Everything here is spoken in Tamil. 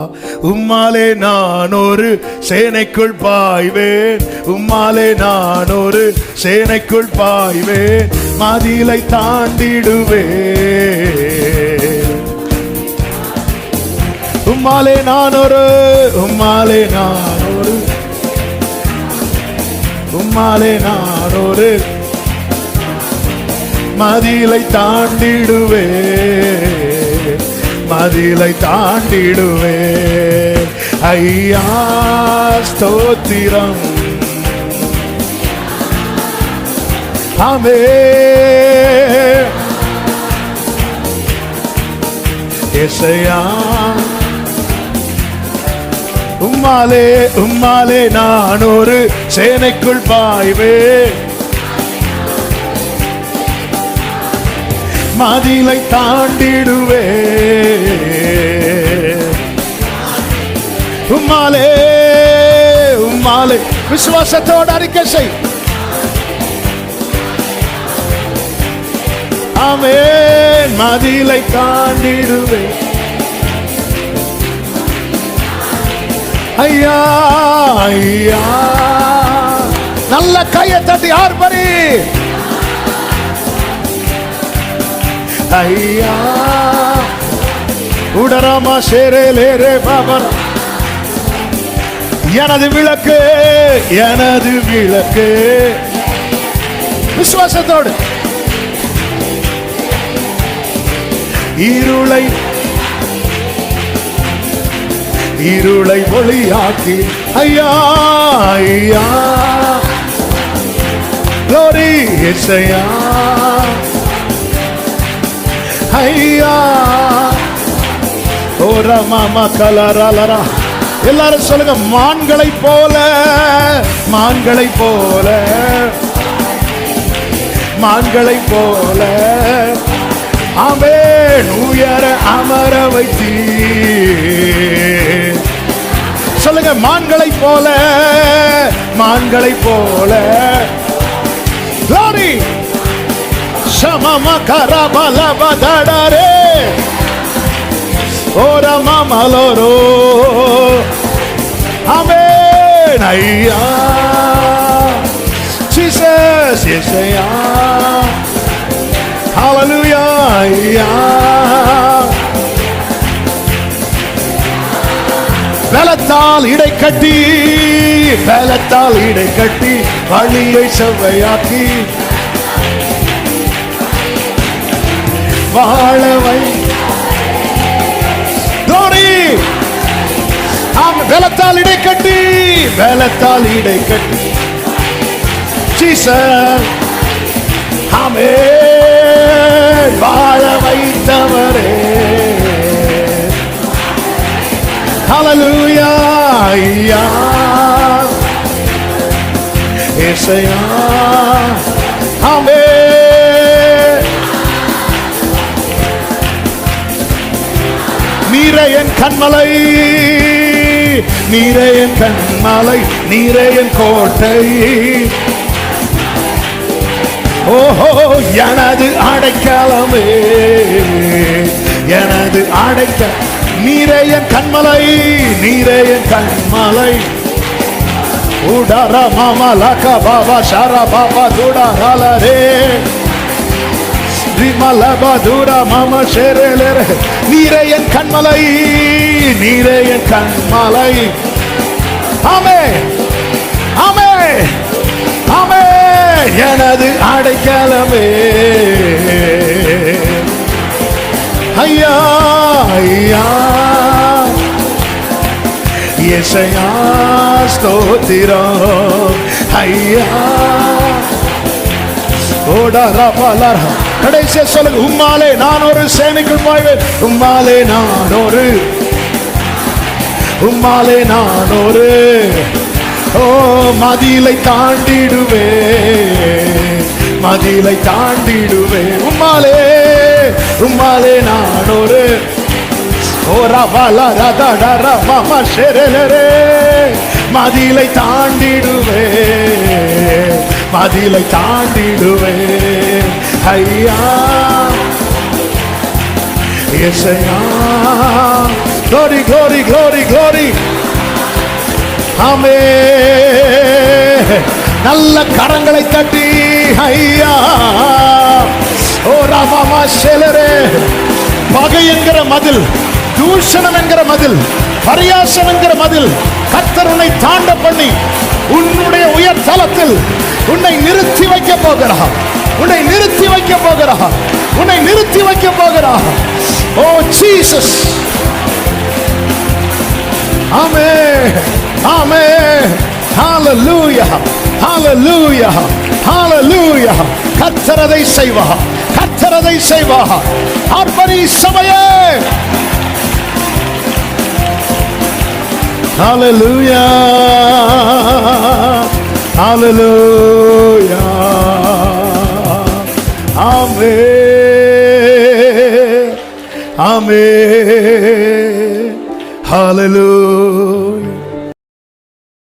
உம்மாலே நான் ஒரு சேனைக்குள் பாய்வேன், உம்மாலே நான் ஒரு சேனைக்குள் பாய்வேன், மதிலை தாண்டிடுவேன். உம்மாலே நான் ஒரு, உம்மாலே நான் ஒரு, உம்மாலே நான் ஒரு மதிலை தாண்டிடுவேன், மதிலை தாண்டிடுவேன். ஐயா ஸ்தோத்திரம், ஆமென். இயேசுயா உம்மாலே, உம்மாலே நான் ஒரு சேனைக்குள் பாய்வேன், மதிலை தாண்டிடுவேன். உம்மாலே, உம்மாலே விசுவாசத்தோடு அறிக்கை செய். ஆமென். மதிலை தாண்டிடுவேன். ஐயா ஐயா, நல்ல கையை தட்டி ஆர்ப்பரி. ஐயா உடராமா சேரேலேரே பாபர், எனது விளக்கு, எனது விளக்கு. விசுவாசத்தோடு இருளை, இருளை ஒளியாக்கி. ஐயா ஐயா glory இயேசுயா. ஐயா ஓரா மாமா கலரலரா. எல்லாரும் சொல்லுங்க, மான்களை போல, மான்களை போல, மான்களை போல. ஆமென். உயர அமர வைத்தீ. சொல்லுங்க, மான்களை போல, மான்களை போல. glory சமமா கரபலபதடரே ஓரா மாமலோரோ. ஆமென். ஐயா ஜீசஸ் இயேசுயா. ஹalleluya. ஐயா பலத்தால் இடை கட்டி, பலத்தால் இடை கட்டி வழியை செவ்வையாக்கி வாழவை. glory. ஆம். பலத்தால் இடை கட்டி, பலத்தால் இடை கட்டி ஜீசஸ். ஆமென். வாழ வைத்தவரே. ஹalleluya. ஐயா இயேசுயா. ஆமென். நீரே என் கண்மலை, நீரே என் கண்மலை, நீரே என் கோட்டை. ஓஹோ எனது அடைக்கலமே, எனது அடைக்க. நீரே என் கண்மலை, நீரே என் கண்மலை. உடர மாமலக பாபா ஷாரா பாபா துடரலரே விமலபதுர மம ஷேரேலேரே. நீரே என் கண்மலை, நீரே என் கண்மலை. ஆமென், ஆமென், ஆமென். எனது அடைக்கலமே. ஐயா ஐயா இயேசுயா ஸ்தோத்திரம். ஐயா ஓடரா பலரா. கடைசியா சொல்லுங்க, உம்மாலே நான் ஒரு சேனைக்குள் பாய்வேன், உம்மாலே நான் ஒரு, உம்மாலே நான் ஒரு ஓ மதிலை தாண்டிடுவேன், மதிலை தாண்டிடுவேன். உம்மாலே, உம்மாலே நான் ஒரு ஓரா பலரா தடரா மாமா ஷேரேலேரே. மதிலை தாண்டிடுவேன், மதிலை தாண்டிடுவேன். ஐயா இயேசுயா glory, glory, glory, glory. ஆமென். நல்ல கரங்களை தட்டி ஐயா ஓ ராமாமா ஷெலரே. பகை என்கிற மதில், தூஷணம் என்கிற மதில், பரியாசம் என்கிற மதில் கர்த்தர் உன்னை தாண்ட பண்ணி உன்னுடைய உயர் தலத்தில் உன்னை நிறுத்தி வைக்க போகிறார். உன்னை நிறுத்தி வைக்க போகிறார். உன்னை நிறுத்தி வைக்க போகிறார். ஓ ஜீசஸ். ஆமென், ஆமென். ஹalleluya, ஹalleluya, ஹalleluya. கர்த்தர் அதை செய்வார். கர்த்தர் அதை செய்வார். ஆர்ப்பரி சபையே. ஹalleluya, ஹalleluya. ஆமென், ஆமென். ஹalleluya.